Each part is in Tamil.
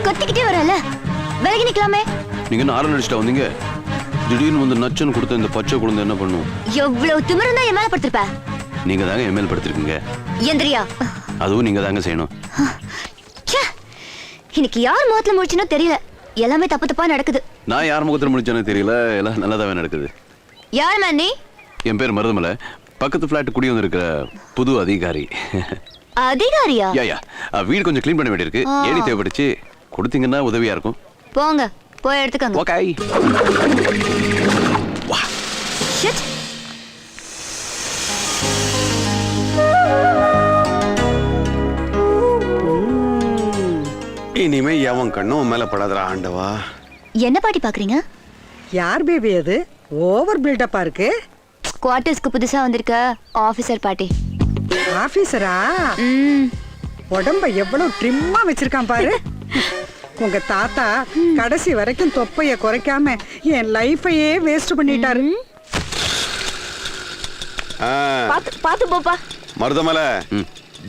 கத்திக்கிட்டே வரல, விலகி நிக்கலாமே. நீங்க நாலு நடிச்சிட்டா வந்தீங்க, திடீர்னு வந்து நச்சன் கொடுத்த இந்த பச்சை குழந்தை என்ன பண்ணும்? எவ்வளவு திமிருந்தா என் மேல படுத்திருப்ப. நீங்க தாங்க என் மேல படுத்திருக்கீங்க. எந்திரியா. அதுவும் நீங்க தாங்க செய்யணும். இன்னைக்கு யார் முகத்துல முடிச்சுனோ தெரியல, எல்லாமே தப்பு தப்பா நடக்குது. நான் யார் முகத்துல முடிச்சேன்னு தெரியல, எல்லாம் நல்லதாவே நடக்குது. யார் மேன் நீ? என் பேர் மருதமலை, பக்கத்து பிளாட் குடி வந்திருக்கிற புது அதிகாரி. அதிகாரியா? யா வீடு கொஞ்சம் க்ளீன் பண்ண வேண்டியிருக்கு, ஏடி தேவைப்படுச்சு, கொடுத்தீங்கன்னா உதவியா இருக்கும். போங்க, போய் எடுத்துக்கங்க. ஓகே. ஷிட். இனிமே எவன் கண்ணும் மேல படாதடா ஆண்டவா. என்ன பாட்டி பாக்குறீங்க? யார் பேபி அது? ஓவர் பில்டப்பா இருக்கு. குவார்டர்ஸ்க்கு புதுசா வந்திருக்க ஆபீசர் பாட்டி. ஆபீசரா? உடம்ப எவ்வளவு ட்ரிம்மா வச்சிருக்கான் பாரு. உங்க தாத்தா கடைசி வரைக்கும் தொப்பைய குறைக்காம என் லைஃபையே வேஸ்ட் பண்ணிட்டாரு. பாத்து போப்பா. மருதமலை,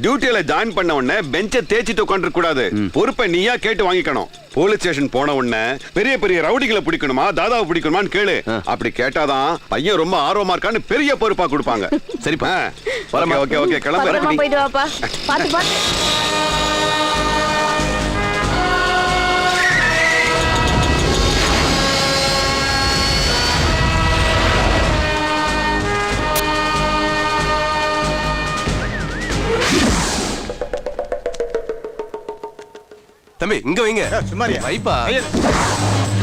டியூட்டியில ஜாயின் பண்ண உடனே பெஞ்சை தேய்ச்சிட்டு உட்காந்து கூடாது. பொறுப்பை நீயா கேட்டு வாங்கிக்கணும். போலீஸ் ஸ்டேஷன் போன உடனே பெரிய பெரிய ரவுடிகளை பிடிக்கணுமா தாதாவை பிடிக்கணுமான்னு கேளு. அப்படி கேட்டாதான் பையன் ரொம்ப ஆர்வமா இருக்கான்னு பெரிய பொறுப்பா கொடுப்பாங்க. சரிப்பா. ஓகே ஓகே கிளம்பு. போயிட்டு வாப்பா. பாத்து பாத்து. தம்பி இங்க வைங்க. சும்மாரியா வைப்பா.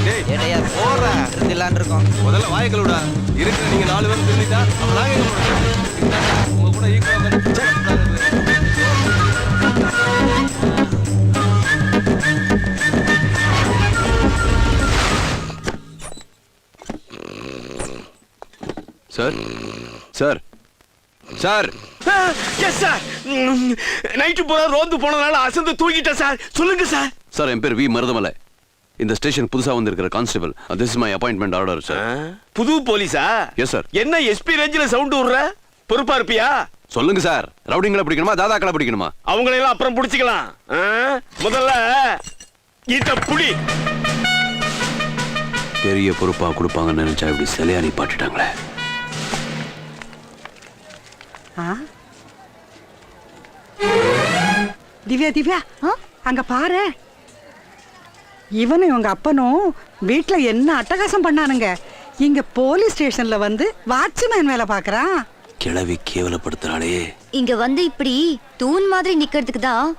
டேய் ஏடா போறா இருந்திலான் இருக்கோம். முதல்ல வாயை கழுவுடா. இருக்கிற நீங்க 4 பேர் திரும்பிட்டா அப்ப நாங்க எங்க போறோம்? உங்க கூட ஈக்குவலா sir sir sir. Yes sir. Night போனா ரோந்து போனதால அசந்து தூங்கிட்டேன் சார். சொல்லுங்க சார். சார் என் பேர் வி மருதமலை. இந்த ஸ்டேஷன் புதுசா வந்திருக்கிற constable. This is my appointment order sir. புது போலீஸா? Yes sir. என்ன எஸ்பி ரேஞ்சில சவுண்ட் விடுற? பொறுப்பா இருப்பியா? சொல்லுங்க சார், ரவுடிங்களை பிடிக்கணுமா தாதாக்களை பிடிக்கணுமா? அவங்களை எல்லாம் அப்புறம் பிடிச்சிக்கலாம். முதல்ல ஈட்ட புடி. பெரிய பொறுப்பா கொடுப்பாங்கன்னு நினைச்சா இப்படி சிலையா நிப்பாட்டிட்டாங்களே. திவ்யா திவ்யா அங்க பாரு. இவனும் இவங்க அப்பனும் வீட்டுல என்ன அட்டகாசம் பண்ணானுங்க. இங்க போலீஸ் ஸ்டேஷன்ல வந்து வாட்ச்மேன் வேலை பாக்குறான். கிளவி கேவலப்படுத்துறாளே. இங்க வந்து இப்படி தூண் மாதிரி நிக்கிறதுக்கு தான்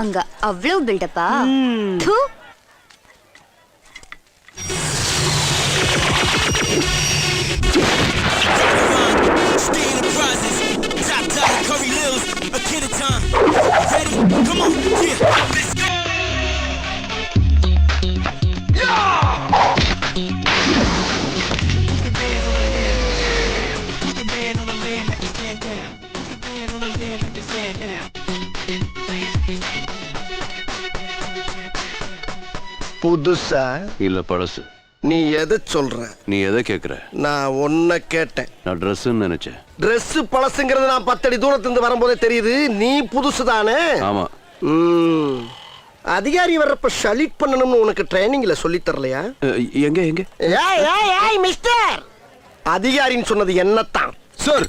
அங்க அவ்வளவு பில்டப்பா. புதுசா இல்ல பழசு. நீ எதை சொல்ற? நீ எதை கேக்குற? நான் ஒன்ன கேட்டேன். நான் ட்ரெஸ்ன்னு நினைச்சேன். ட்ரெஸ் பழசுங்கிறது நான் 10 அடி தூரத்துல இருந்து வரும்போதே தெரியுது. நீ புதுசு தானே? ஆமா. அதிகாரி வர்றப்ப ஷலிட் பண்ணணும்னு உனக்கு ட்ரைனிங்ல சொல்லி தரலையா? எங்க எங்க? ஏய் ஏய் ஏய் மிஸ்டர், அதிகாரின்னு சொன்னது என்னத்தான் சார்.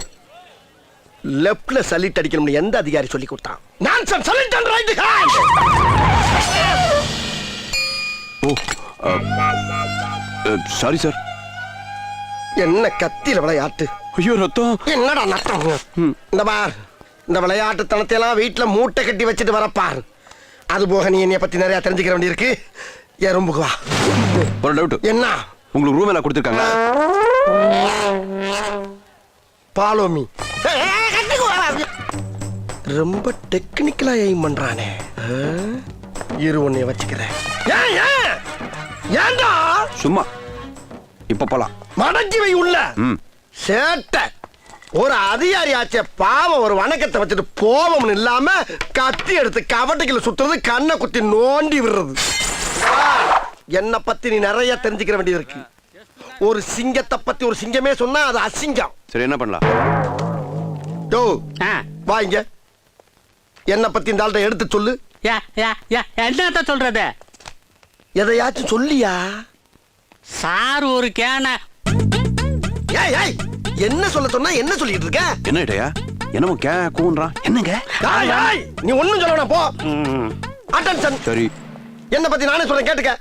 லெஃப்ட்ல சலிட் அடிக்கணும்னு எந்த அதிகாரி சொல்லி கொடுத்தான்? நான்சன் சலிட் and right hand. Oh sorry sir. என்ன கத்தியில விளையாட்டு? ஐயோ ரத்தம். என்னடா நட்டம்? இந்த பார், இந்த விளையாட்டு தனத்தையெல்லாம் வீட்டுல மூட்டை கட்டி வச்சுட்டு வரப்பார். அது போக நீ என்னைய பத்தி நிறைய தெரிஞ்சுக்கிற வேண்டியிருக்கு. எறும்புக்கு வா. ஒரு டவுட். என்ன? உங்களுக்கு ரூம் எல்லாம் கொடுத்துருக்காங்க? பாலோமி ரொம்ப டெக்னிக்கலா எய்ம் பண்றானே. இரு ஒன்னைய வச்சுக்கிறேன். ஏண்டா சும்மா இப்ப போலாம். மடக்கி வை உள்ள. சேட்டை ஒரு அதிகாரியாச்சே பாவம் ஒரு வணக்கத்தை வச்சுட்டு போவம்னு இல்லாம கத்தி எடுத்து கவட்டைக்குள்ள சுத்துறது கண்ணை குத்தி நோண்டி விடுறது. என்னை பத்தி நீ நிறைய தெரிஞ்சுக்கிற வேண்டியது இருக்கு. ஒரு சிங்கத்தை பத்தி ஒரு சிங்கமே சொன்னா அது அசிங்கம். சரி என்ன பண்ணலாம்? டோ வாங்க, என்னை பத்தி இந்த ஆள்கிட்ட எடுத்து சொல்லு. என்னத்த சொல்றது? எதையாச்சும் சொல்லியா? சார் ஒரு கேன. ஏய் ஏய், என்ன சொல்ல சொன்னா என்ன சொல்லிட்டு இருக்க? என்ன இடையா என்னமோ கூன்றான் என்னங்க? ஏய், ஏய், நீ ஒண்ணும் சொல்ல வேணாம், போ. அட்டென்ஷன். சரி என்ன பத்தி நானே சொல்றேன், கேட்டுக்க.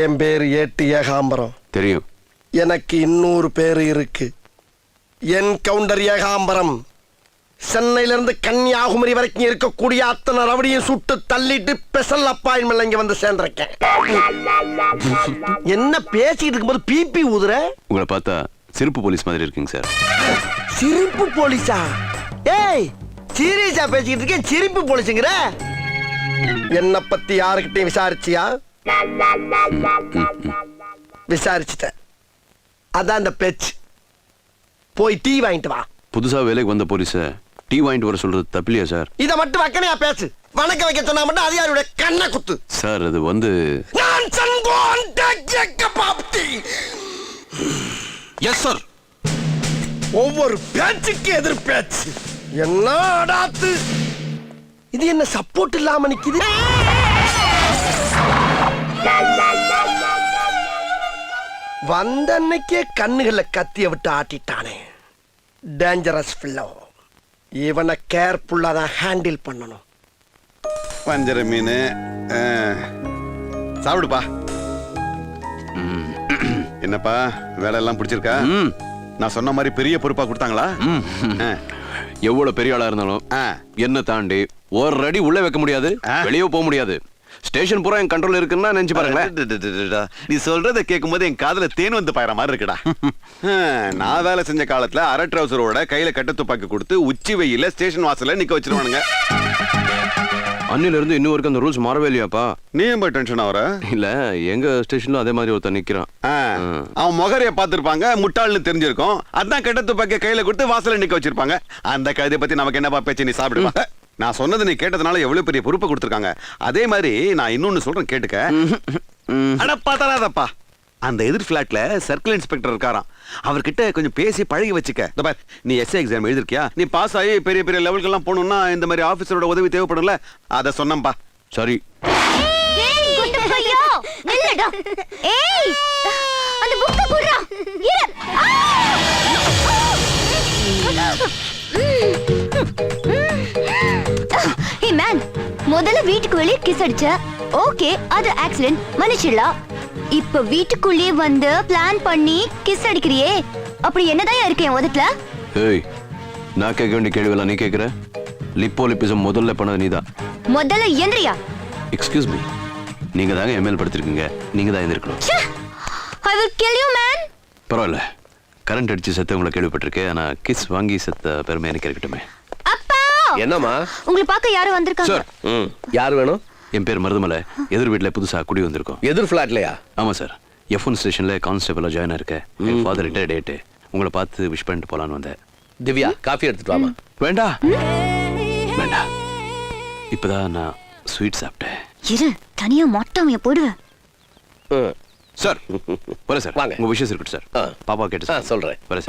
என் பேரு ஏட்டு ஏகாம்பரம். தெரியும். எனக்கு இன்னொரு பேரு இருக்கு, என் கவுண்டர் ஏகாம்பரம். சென்னையில இருந்து கன்னியாகுமரி வரைக்கும் இருக்கக்கூடிய அத்தனை ரவடியும் சுட்டு தள்ளிட்டு ஸ்பெஷல் அப்பாயின்மெண்ட் இங்க வந்து சேர்ந்திருக்கேன். என்ன பேசிட்டு இருக்கும்போது பிபி ஊதுற? உங்களை பார்த்தா சிரிப்பு போலீஸ் மாதிரி இருக்குங்க சார். சிரிப்பு போலீஸா? ஏய், சீரியஸா பேசிக்கிட்டு இருக்கேன், சிரிப்பு போலீஸுங்கிற? என்ன பத்தி யாருக்கிட்டையும் விசாரிச்சியா? விசாரிச்சுட்ட, அதான் அந்த பேச்சு. போய் டீ வாங்கிட்டு வா. புதுசா வேலைக்கு வந்த போலீஸ டீ வாங்கிட்டு வர சொல்றது தப்பில்லையா சார்? இத மட்டும் வக்கனையா பேசு. வணக்கம் வைக்க சொன்னா மட்டும் அதிகாரியோட கண்ணை குத்து. சார் அது வந்து நான் சங்கோன் டக்கக்க பாப்தி. Yes sir. ஒவ்வொரு பேச்சுக்கு எதிர் பேச்சு. என்ன அடாத்து இது? என்ன சப்போர்ட் இல்லாம நிக்குது? வந்த அன்னைக்கே கண்ணுகளை கத்திய விட்டு ஆட்டிட்டானே. டேஞ்சரஸ் ஃபில்லோ. இவனை கேர்ஃபுல்லா தான் ஹேண்டில் பண்ணணும். வஞ்சர மீன் சாப்பிடுப்பா. என்னப்பா வேலை எல்லாம் பிடிச்சிருக்கா? நான் சொன்ன மாதிரி பெரிய பொறுப்பா கொடுத்தாங்களா? எவ்வளவு பெரிய ஆளா இருந்தாலும் என்ன தாண்டி ஒரு அடி உள்ள வைக்க முடியாது, வெளியே போக முடியாது. ஸ்டேஷன் பூரா என் கண்ட்ரோல் இருக்குன்னா நினைச்சு பாருங்களேன். நீ சொல்றத கேட்கும் போது என் காதுல தேன் வந்து பாயிற மாதிரி இருக்குடா. நான் வேலை செஞ்ச காலத்துல அரை ட்ரௌசரோட கையில கட்ட துப்பாக்கி கொடுத்து உச்சி வெயில ஸ்டேஷன் வாசல்ல நிக்க வச்சிருவானுங்க. அன்னில இருந்து இன்னும் வரைக்கும் அந்த ரூல்ஸ் மாறவே இல்லையாப்பா? நீ ஏன் போய் டென்ஷன் ஆகுற? இல்ல, எங்க ஸ்டேஷன்ல அதே மாதிரி ஒருத்தர் நிக்கிறான். அவன் முகரைய பாத்துருப்பாங்க, முட்டாள்னு தெரிஞ்சிருக்கும். அதான் கட்ட துப்பாக்கிய கையில கொடுத்து வாசல்ல நிக்க வச்சிருப்பாங்க. அந்த கதையை பத்தி நமக்கு என்னப்பா பேச்சு? நீ சாப்பிடுவா. நான் சொன்னது நீ கேட்டதுனால எவ்வளவு பெரிய பொறுப்பை கொடுத்திருக்காங்க. அதே மாதிரி நான் இன்னொன்னு சொல்றேன், கேட்டுக்க. அட பாத்தாதப்பா, அந்த எதிர் பிளாட்ல சர்க்கிள் இன்ஸ்பெக்டர் இருக்காராம். அவர்கிட்ட கொஞ்சம் பேசி பழகி வச்சுக்க. நீ எஸ்ஏ எக்ஸாம் எழுதிருக்கியா? நீ பாஸ் ஆகி பெரிய பெரிய லெவலுக்கு எல்லாம் போகணும்னா இந்த மாதிரி ஆபீசரோட உதவி தேவைப்படும்ல, அத சொன்னம்பா. சரி. முதல்ல வீட்டுக்கு வெளியே கிஸ் அடிச்ச, ஓகே, அது ஆக்சிடென்ட், மன்னிச்சிடலாம். இப்ப வீட்டுக்குள்ளேயே வந்து பிளான் பண்ணி கிஸ் அடிக்கிறியே, அப்படி என்னதான் இருக்கு என் உதட்டுல? ஏய், நான் கேட்க வேண்டிய கேள்வி நீ கேட்கிற. லிப்போ லிப்பிசம் முதல்ல பண்ணது நீதான். முதல்ல எந்திரியா? எக்ஸ்கியூஸ் மீ, நீங்க தாங்க எம்எல் படுத்திருக்கீங்க, நீங்க தான் எந்திரிக்கணும். I will kill you, man. பரவாயில்ல, கரண்ட் அடிச்சு செத்தவங்களை கேள்விப்பட்டிருக்கேன். ஆனா கிஸ் வாங்கி செத்த பெருமை எனக்கு இருக்கட்டுமே. அப்பா, என்னம்மா? உங்களை பார்க்க யாரும் வந்திருக்காங்க. சார், யார் வேணும்? என் பேர் மருதமலை. எதிர் வீட்டுல புதுசா குடி வந்திருக்கோம். எதிர் பிளாட்லயா? ஆமா சார். F1 ஸ்டேஷன்ல கான்ஸ்டபிளா ஜாயின் இருக்கேன். என் ஃபாதர் ரிட்டையர்ட் ஆயிட்டு உங்களை பார்த்து விஷ் பண்ணிட்டு போலான்னு வந்தேன். திவ்யா, காஃபி எடுத்துட்டு வாமா. வேண்டாம் வேண்டாம், இப்பதான் நான் ஸ்வீட் சாப்பிட்டேன். இரு, தனியா மொட்டமைய போடுவேன். சார் வரேன் சார். வாங்க. உங்க விஷயம் இருக்கட்டும் சார். பாப்பா கேட்டு சொல்றேன். வரேன் சார்.